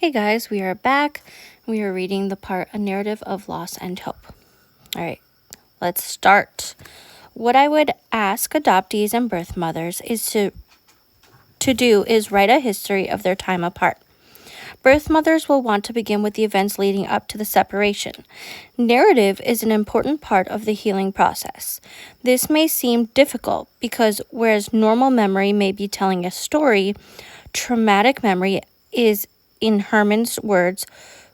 Hey guys, we are back. We are reading the part A Narrative of Loss and Hope. All right, let's start. What I would ask adoptees and birth mothers is to do is write a history of their time apart. Birth mothers will want to begin with the events leading up to the separation. Narrative is an important part of the healing process. This may seem difficult because whereas normal memory may be telling a story, traumatic memory is, in Herman's words,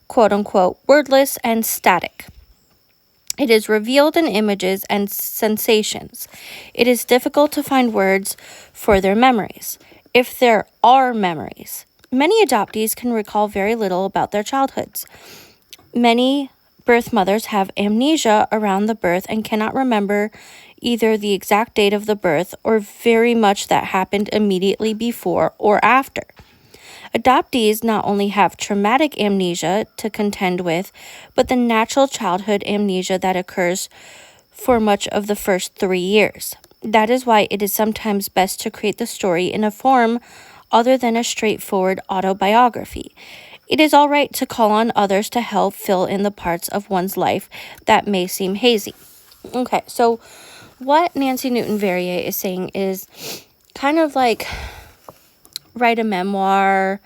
quote unquote, wordless and static. It is revealed in images and sensations. It is difficult to find words for their memories, if there are memories. Many adoptees can recall very little about their childhoods. Many birth mothers have amnesia around the birth and cannot remember either the exact date of the birth or very much that happened immediately before or after. Adoptees not only have traumatic amnesia to contend with, but the natural childhood amnesia that occurs for much of the first 3 years. That is why it is sometimes best to create the story in a form other than a straightforward autobiography. It is all right to call on others to help fill in the parts of one's life that may seem hazy. Okay, so what Nancy Newton Verrier is saying is kind of like write a memoir,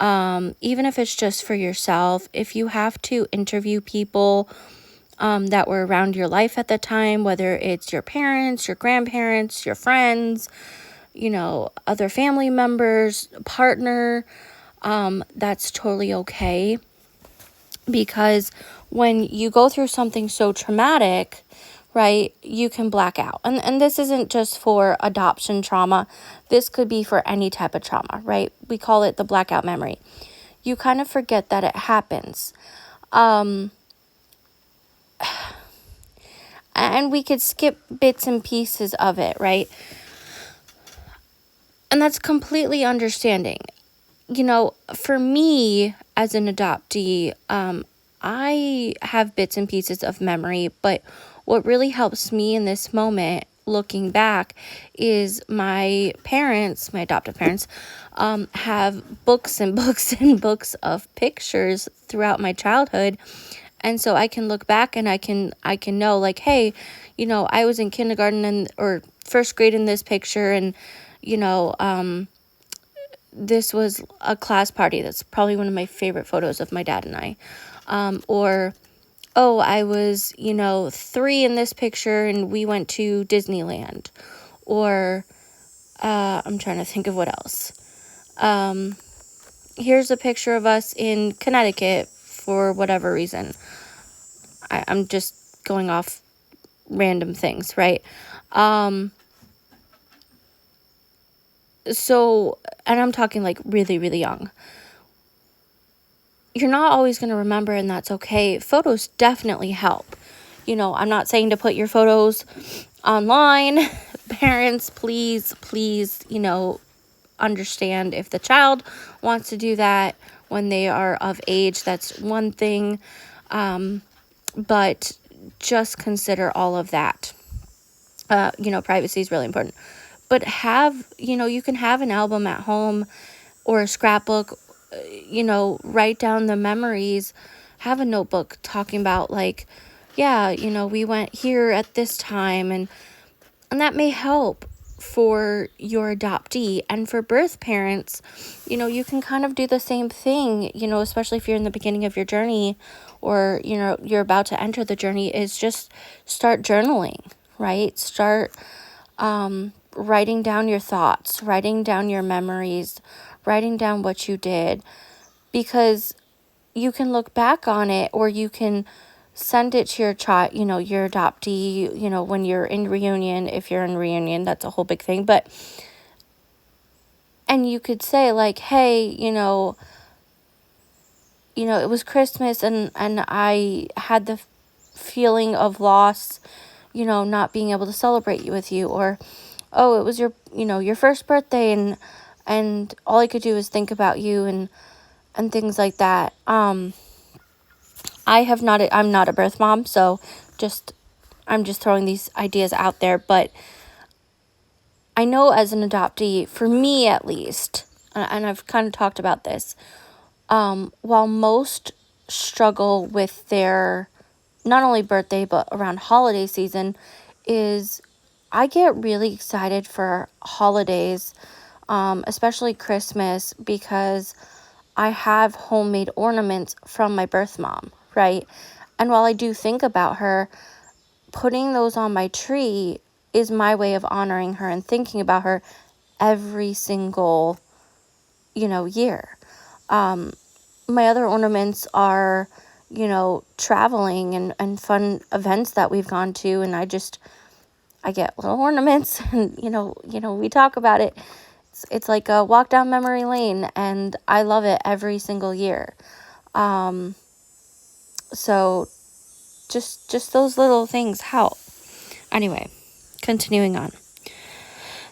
even if it's just for yourself. If you have to interview people that were around your life at the time, whether it's your parents, your grandparents, your friends, other family members, partner, that's totally okay. Because when you go through something so traumatic, right, you can black out. And this isn't just for adoption trauma. This could be for any type of trauma, right? We call it the blackout memory. You kind of forget that it happens. And we could skip bits and pieces of it, right? And that's completely understanding. For me as an adoptee, I have bits and pieces of memory, but what really helps me in this moment, looking back, is my parents, my adoptive parents, have books and books and books of pictures throughout my childhood. And so I can look back and I can know, like, hey, I was in kindergarten or first grade in this picture, and this was a class party. That's probably one of my favorite photos of my dad and I. I was, 3 in this picture and we went to Disneyland. Or, I'm trying to think of what else. Here's a picture of us in Connecticut for whatever reason. I'm just going off random things, right? So, and I'm talking like really, really young. You're not always going to remember, and that's okay. Photos definitely help. I'm not saying to put your photos online. Parents, please, understand if the child wants to do that when they are of age. That's one thing. But just consider all of that. Privacy is really important. But you can have an album at home or a scrapbook, write down the memories, have a notebook talking about like, we went here at this time, and that may help for your adoptee. And for birth parents, you can kind of do the same thing, especially if you're in the beginning of your journey or, you're about to enter the journey, is just start journaling, right? Start writing down your thoughts, writing down your memories, writing down what you did, because you can look back on it, or you can send it to your child, your adoptee, when you're in reunion. If you're in reunion, that's a whole big thing. And you could say like, hey, it was Christmas and I had the feeling of loss, not being able to celebrate with you, or, oh, it was your first birthday and all I could do was think about you and things like that. I'm not a birth mom, so I'm just throwing these ideas out there, but I know as an adoptee, for me at least, and I've kind of talked about this, while most struggle with their not only birthday but around holiday season, is I get really excited for holidays, especially Christmas, because I have homemade ornaments from my birth mom, right? And while I do think about her, putting those on my tree is my way of honoring her and thinking about her every single, year. My other ornaments are, traveling and fun events that we've gone to, and I get little ornaments and, we talk about it. It's like a walk down memory lane, and I love it every single year. So just those little things help. Anyway, continuing on.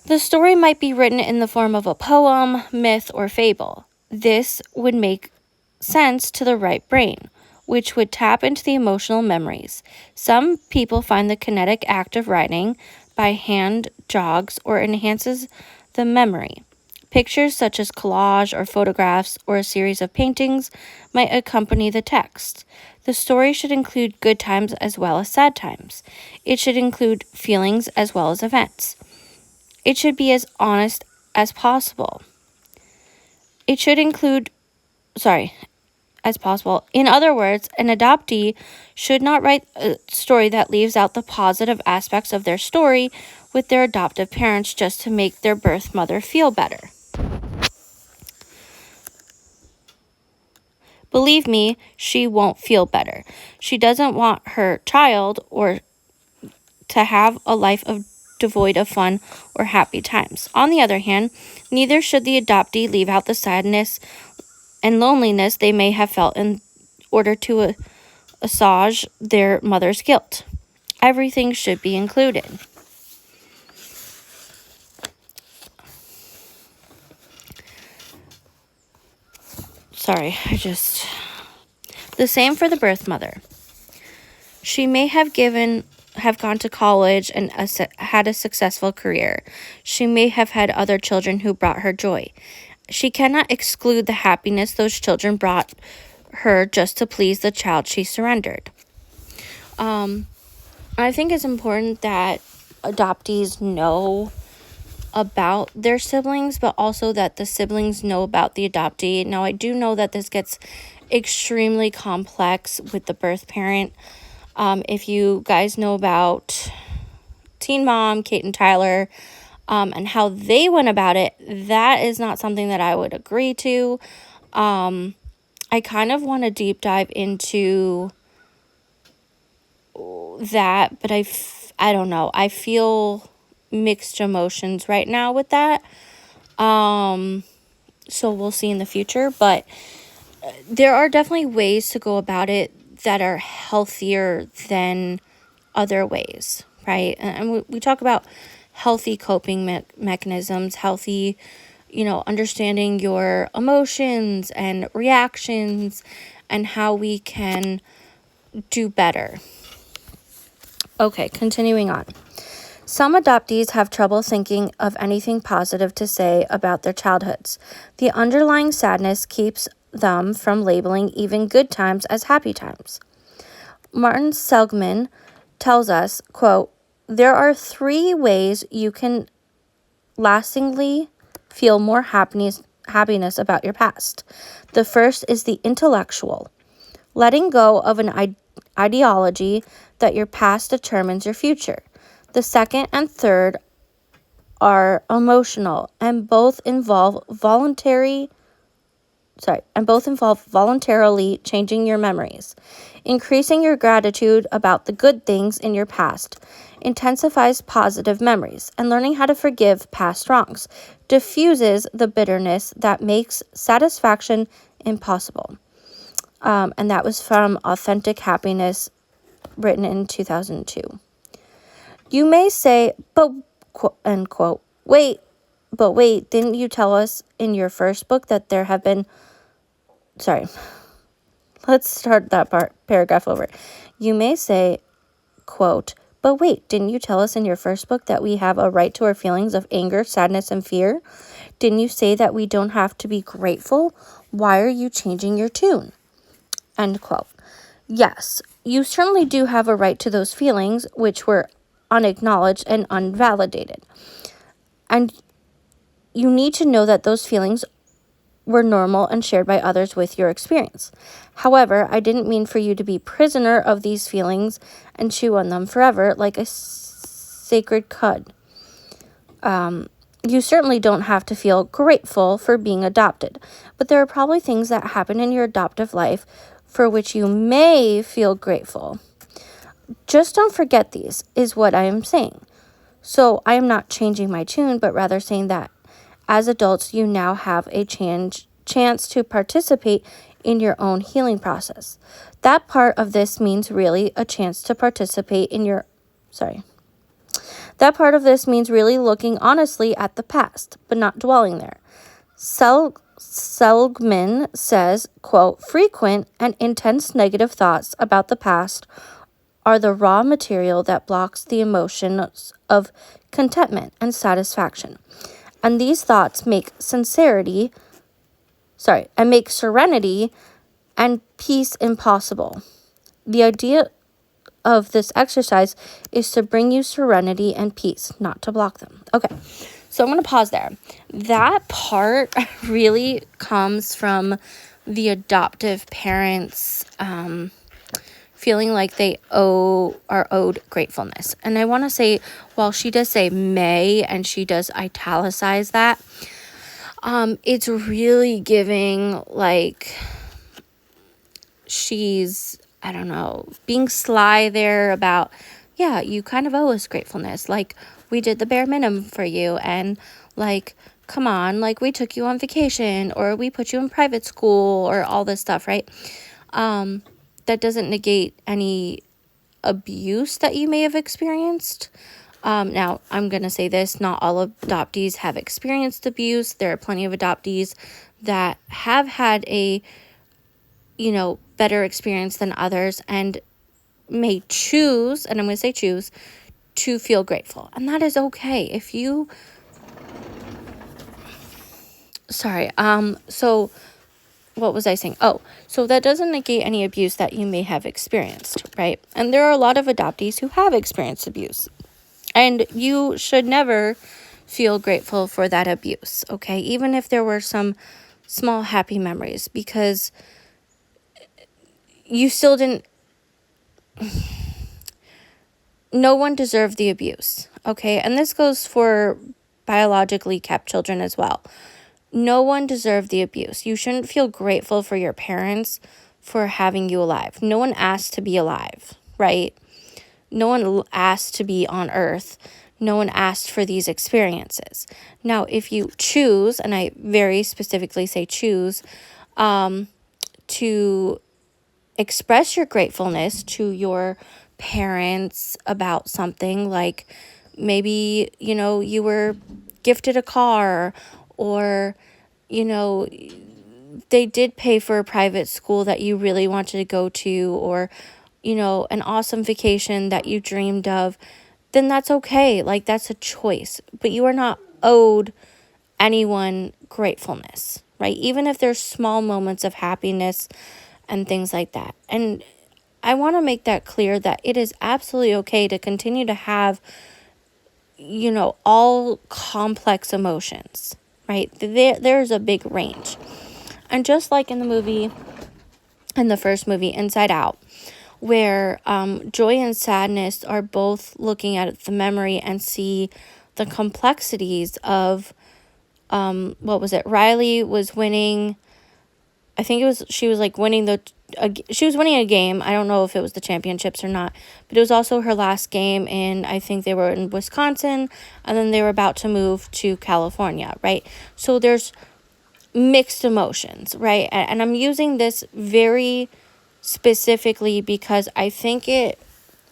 The story might be written in the form of a poem, myth, or fable. This would make sense to the right brain, which would tap into the emotional memories. Some people find the kinetic act of writing by hand jogs or enhances the memory. Pictures such as collage or photographs or a series of paintings might accompany the text. The story should include good times as well as sad times. It should include feelings as well as events. It should be as honest as possible. It should include, as possible. In other words, an adoptee should not write a story that leaves out the positive aspects of their story with their adoptive parents just to make their birth mother feel better. Believe me, she won't feel better. She doesn't want her child or to have a life devoid of fun or happy times. On the other hand, neither should the adoptee leave out the sadness and loneliness they may have felt in order to assuage their mother's guilt. Everything should be included. The same for the birth mother. She may have gone to college and had a successful career. She may have had other children who brought her joy. She cannot exclude the happiness those children brought her just to please the child she surrendered. I think it's important that adoptees know about their siblings, but also that the siblings know about the adoptee. Now, I do know that this gets extremely complex with the birth parent. If you guys know about Teen Mom, Kate and Tyler, and how they went about it, that is not something that I would agree to. I kind of want to deep dive into that, but I don't know. I feel mixed emotions right now with that. So we'll see in the future, but there are definitely ways to go about it that are healthier than other ways, right? And we talk about healthy coping mechanisms, healthy, understanding your emotions and reactions and how we can do better. Okay, continuing on. Some adoptees have trouble thinking of anything positive to say about their childhoods. The underlying sadness keeps them from labeling even good times as happy times. Martin Seligman tells us, quote, "There are 3 ways you can lastingly feel more happiness about your past. The first is the intellectual, letting go of an ideology that your past determines your future. The second and third are emotional, and both involve voluntarily changing your memories. Increasing your gratitude about the good things in your past intensifies positive memories, and learning how to forgive past wrongs diffuses the bitterness that makes satisfaction impossible." And that was from Authentic Happiness, written in 2002. You may say, end quote, wait, didn't you tell us in your first book that there have been, let's start that paragraph over. You may say, quote, but wait, didn't you tell us in your first book that we have a right to our feelings of anger, sadness, and fear? Didn't you say that we don't have to be grateful? Why are you changing your tune? End quote. Yes, you certainly do have a right to those feelings, which were unacknowledged and unvalidated. And you need to know that those feelings were normal and shared by others with your experience. However, I didn't mean for you to be prisoner of these feelings and chew on them forever like a sacred cud. You certainly don't have to feel grateful for being adopted, but there are probably things that happen in your adoptive life for which you may feel grateful. Just don't forget these, is what I am saying. So I am not changing my tune, but rather saying that as adults, you now have a chance to participate in your own healing process. That part of this means really a chance to participate in your, That part of this means really looking honestly at the past, but not dwelling there. Seligman says, quote, frequent and intense negative thoughts about the past are the raw material that blocks the emotions of contentment and satisfaction. And these thoughts make serenity and peace impossible. The idea of this exercise is to bring you serenity and peace, not to block them. Okay, so I'm going to pause there. That part really comes from the adoptive parents feeling like they are owed gratefulness. And I want to say, while she does say may, and she does italicize that, it's really giving like she's, I don't know, being sly there about, yeah, you kind of owe us gratefulness. Like, we did the bare minimum for you, and like, come on, like, we took you on vacation, or we put you in private school, or all this stuff, right? That doesn't negate any abuse that you may have experienced. Now, I'm going to say this, not all adoptees have experienced abuse. There are plenty of adoptees that have had a, better experience than others and may choose, and I'm going to say choose, to feel grateful. And that is okay. If you, so what was I saying? Oh, so that doesn't negate any abuse that you may have experienced, right? And there are a lot of adoptees who have experienced abuse. And you should never feel grateful for that abuse, okay? Even if there were some small happy memories, because you still didn't, no one deserved the abuse, okay? And this goes for biologically kept children as well. No one deserved the abuse. You shouldn't feel grateful for your parents for having you alive. No one asked to be alive, right? No one asked to be on earth. No one asked for these experiences. Now, if you choose, and I very specifically say choose, to express your gratefulness to your parents about something, like maybe, you were gifted a car, or, they did pay for a private school that you really wanted to go to, or, an awesome vacation that you dreamed of, then that's okay. Like, that's a choice. But you are not owed anyone gratefulness, right? Even if there's small moments of happiness and things like that. And I want to make that clear that it is absolutely okay to continue to have, all complex emotions, right? There's a big range. And just like in the first movie, Inside Out, where joy and sadness are both looking at the memory and see the complexities of, Riley was winning, I think she was like winning she was winning a game. I don't know if it was the championships or not, but it was also her last game, and I think they were in Wisconsin, and then they were about to move to California, right? So there's mixed emotions, right? And I'm using this very specifically because I think it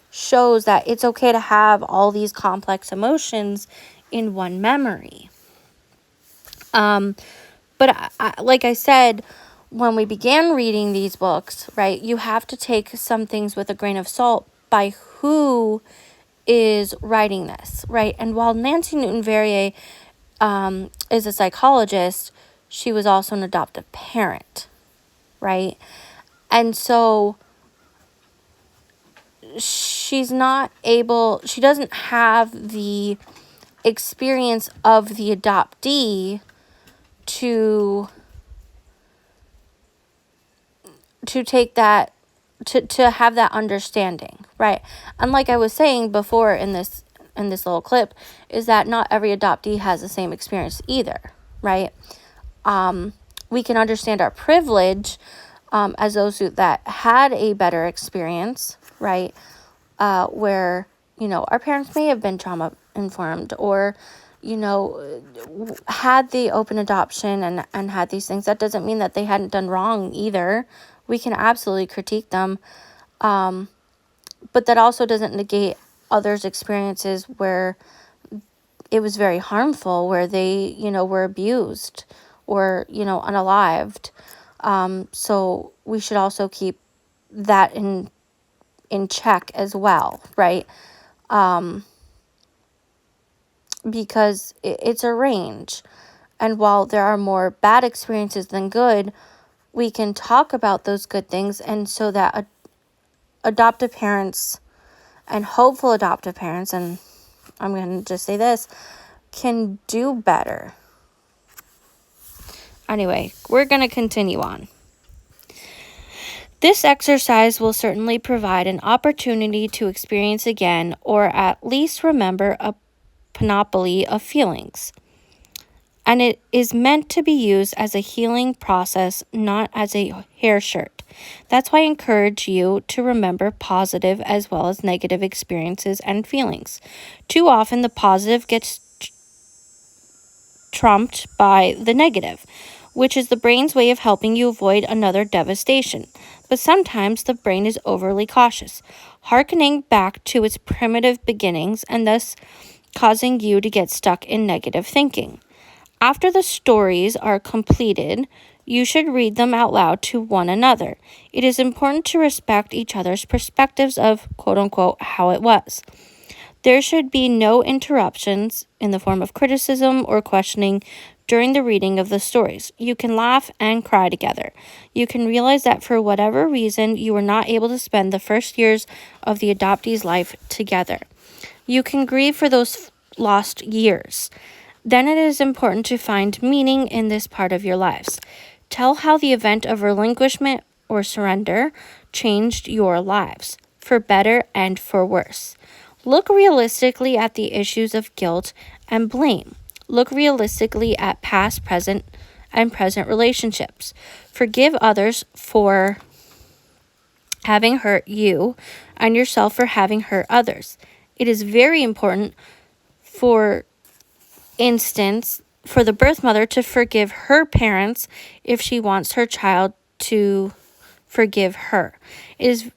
shows that it's okay to have all these complex emotions in one memory. But like I said, when we began reading these books, right, you have to take some things with a grain of salt by who is writing this, right? And while Nancy Newton-Verrier is a psychologist, she was also an adoptive parent, right? And so she doesn't have the experience of the adoptee to take that, to have that understanding, right? And like I was saying before in this little clip, is that not every adoptee has the same experience either, right? We can understand our privilege as those that had a better experience, right? Where, our parents may have been trauma informed, or, had the open adoption and had these things. That doesn't mean that they hadn't done wrong either. We can absolutely critique them. But that also doesn't negate others' experiences where it was very harmful, where they, were abused or, unalived. So we should also keep that in check as well, right? Because it's a range. And while there are more bad experiences than good, we can talk about those good things, and so that adoptive parents and hopeful adoptive parents, and I'm going to just say this, can do better. Anyway, we're going to continue on. This exercise will certainly provide an opportunity to experience again, or at least remember, a panoply of feelings. And it is meant to be used as a healing process, not as a hair shirt. That's why I encourage you to remember positive as well as negative experiences and feelings. Too often, the positive gets trumped by the negative, which is the brain's way of helping you avoid another devastation. But sometimes the brain is overly cautious, hearkening back to its primitive beginnings and thus causing you to get stuck in negative thinking. After the stories are completed, you should read them out loud to one another. It is important to respect each other's perspectives of, quote-unquote, how it was. There should be no interruptions in the form of criticism or questioning during the reading of the stories. You can laugh and cry together. You can realize that for whatever reason, you were not able to spend the first years of the adoptee's life together. You can grieve for those lost years. Then it is important to find meaning in this part of your lives. Tell how the event of relinquishment or surrender changed your lives, for better and for worse. Look realistically at the issues of guilt and blame. Look realistically at past, present, and present relationships. Forgive others for having hurt you and yourself for having hurt others. It is very important, for instance, for the birth mother to forgive her parents if she wants her child to forgive her. It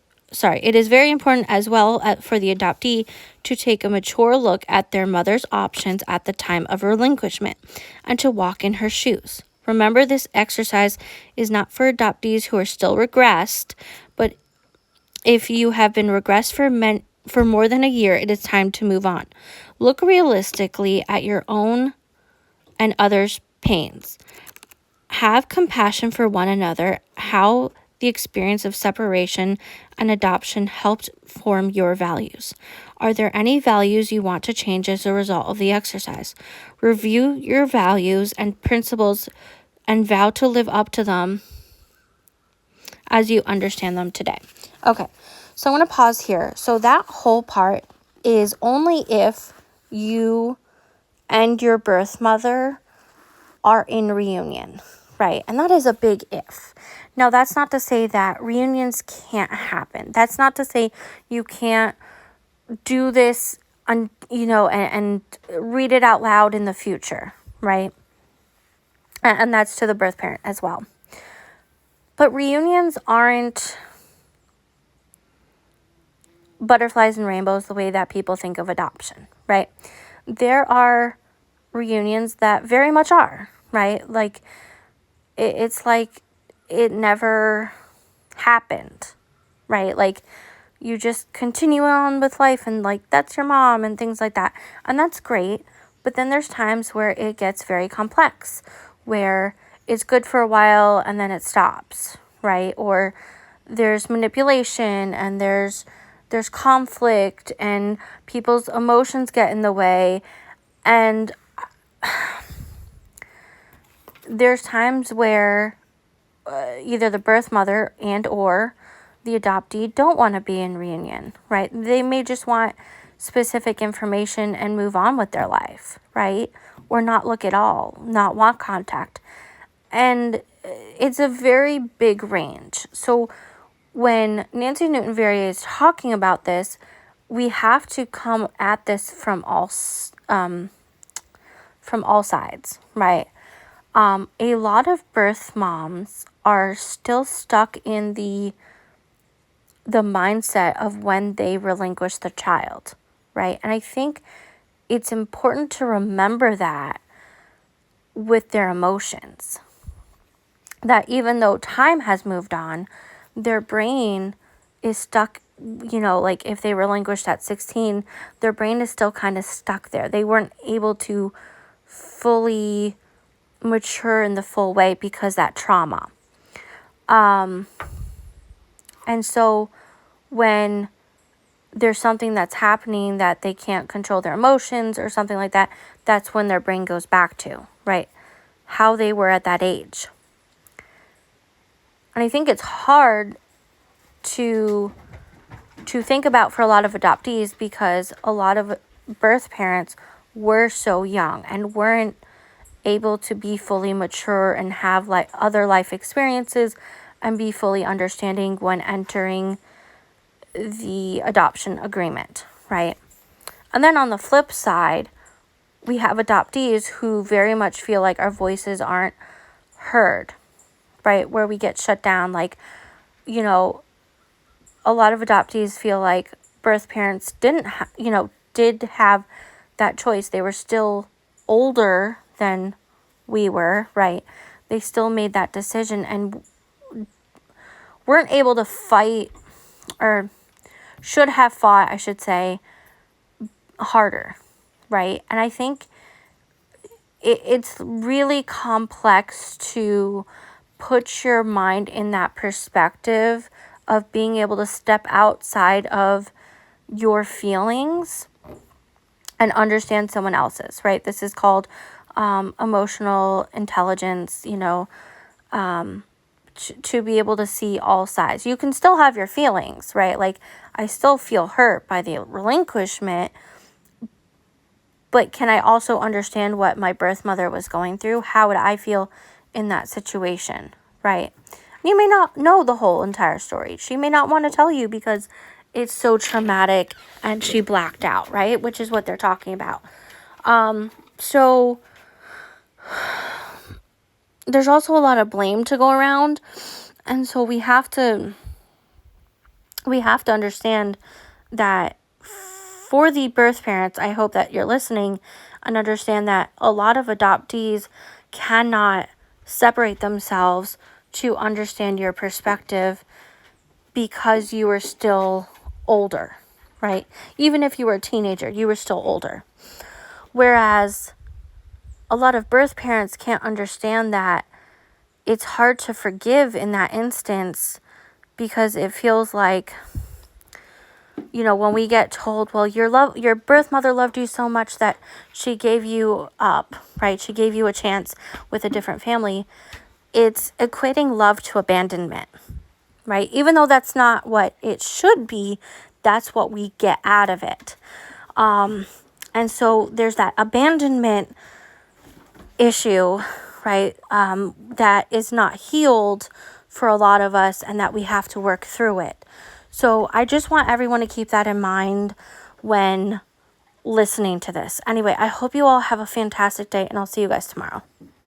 is very important as well for the adoptee to take a mature look at their mother's options at the time of relinquishment and to walk in her shoes. Remember, this exercise is not for adoptees who are still regressed, but if you have been regressed for more than a year, it is time to move on. Look realistically at your own and others' pains. Have compassion for one another, how the experience of separation and adoption helped form your values. Are there any values you want to change as a result of the exercise? Review your values and principles and vow to live up to them as you understand them today. Okay, so I'm going to pause here. So that whole part is only if you and your birth mother are in reunion, right? And that is a big if. Now, that's not to say that reunions can't happen. That's not to say you can't do this, and read it out loud in the future, right? And that's to the birth parent as well. But reunions aren't butterflies and rainbows the way that people think of adoption, right? There are reunions that very much are, right? Like, it's like it never happened, right? Like, you just continue on with life and, like, that's your mom and things like that. And that's great. But then there's times where it gets very complex, where it's good for a while and then it stops, right? Or there's manipulation and there's conflict and people's emotions get in the way, and there's times where either the birth mother and or the adoptee don't want to be in reunion, right? They may just want specific information and move on with their life, right? Or not look at all, not want contact. And it's a very big range. So when Nancy Newton Verrier is talking about this, we have to come at this from all sides, right? A lot of birth moms are still stuck in the mindset of when they relinquish the child, right? And I think it's important to remember that with their emotions, that even though time has moved on, their brain is stuck, like if they relinquished at 16, their brain is still kind of stuck there. They weren't able to fully mature in the full way because that trauma. And so when there's something that's happening that they can't control their emotions or something like that, that's when their brain goes back to, right, how they were at that age. And I think it's hard to think about for a lot of adoptees because a lot of birth parents were so young and weren't able to be fully mature and have like other life experiences and be fully understanding when entering the adoption agreement, right? And then on the flip side, we have adoptees who very much feel like our voices aren't heard, right? Where we get shut down. Like, a lot of adoptees feel like birth parents did have that choice. They were still older than we were, right? They still made that decision and weren't able to fight, or should have fought, I should say, harder, right? And I think it's really complex to put your mind in that perspective of being able to step outside of your feelings and understand someone else's, right? This is called emotional intelligence, to be able to see all sides. You can still have your feelings, right? Like, I still feel hurt by the relinquishment, but can I also understand what my birth mother was going through? How would I feel in that situation, right? You may not know the whole entire story. She may not want to tell you because it's so traumatic and she blacked out, right? Which is what they're talking about. So there's also a lot of blame to go around. And so we have to understand that for the birth parents, I hope that you're listening and understand that a lot of adoptees cannot separate themselves to understand your perspective because you were still older, right? Even if you were a teenager, you were still older. Whereas a lot of birth parents can't understand that it's hard to forgive in that instance because it feels like, when we get told, well, your birth mother loved you so much that she gave you up, right? She gave you a chance with a different family. It's equating love to abandonment, right? Even though that's not what it should be, that's what we get out of it. And so there's that abandonment issue, right? That is not healed for a lot of us and that we have to work through it. So I just want everyone to keep that in mind when listening to this. Anyway, I hope you all have a fantastic day and I'll see you guys tomorrow.